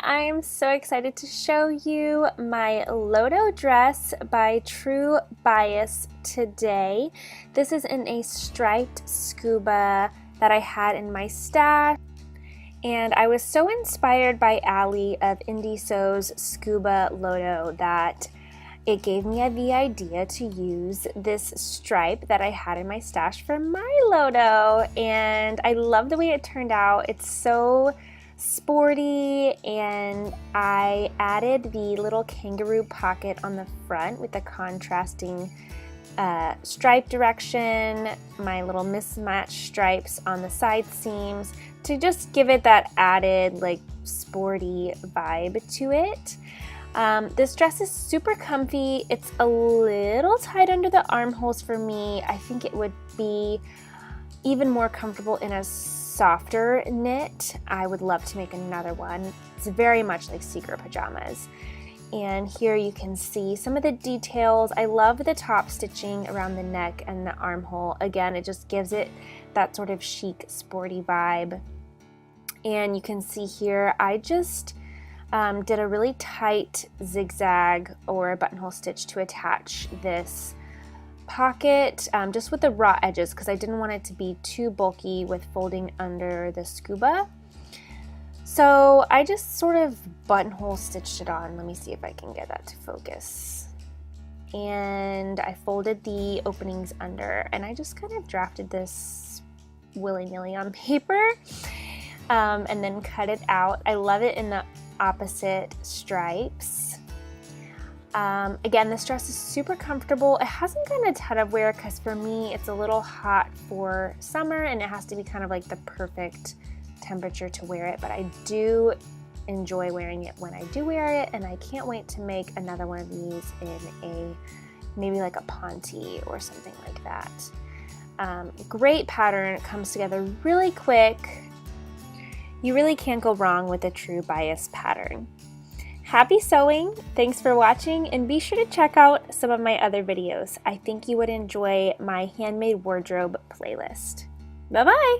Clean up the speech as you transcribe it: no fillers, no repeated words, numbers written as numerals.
I'm so excited to show you my Lodo dress by True Bias today. This is in a striped scuba that I had in my stash, and I was so inspired by Allie of Indie Sew's Scuba Lodo that it gave me the idea to use this stripe that I had in my stash for my Lodo, and I love the way it turned out. It's so sporty, and I added the little kangaroo pocket on the front with the contrasting stripe direction, my little mismatched stripes on the side seams to just give it that added like sporty vibe to it. This dress is super comfy. It's a little tight under the armholes for me. I think it would be even more comfortable in a softer knit. I would love to make another one. It's very much like secret pajamas. And here you can see some of the details. I love the top stitching around the neck and the armhole. Again, it just gives it that sort of chic, sporty vibe. And you can see here, I just did a really tight zigzag or buttonhole stitch to attach this pocket just with the raw edges because I didn't want it to be too bulky with folding under the scuba. So I just sort of buttonhole stitched it on. Let me see if I can get that to focus. And I folded the openings under, and I just kind of drafted this willy-nilly on paper and then cut it out. I love it in the opposite stripes. Again, this dress is super comfortable. It hasn't gotten a ton of wear because for me it's a little hot for summer and it has to be kind of like the perfect temperature to wear it, but I do enjoy wearing it when I do wear it, and I can't wait to make another one of these in a maybe like a ponte or something like that. Great pattern. It comes together really quick. You really can't go wrong with a True Bias pattern. Happy sewing! Thanks for watching, and be sure to check out some of my other videos. I think you would enjoy my handmade wardrobe playlist. Bye-bye!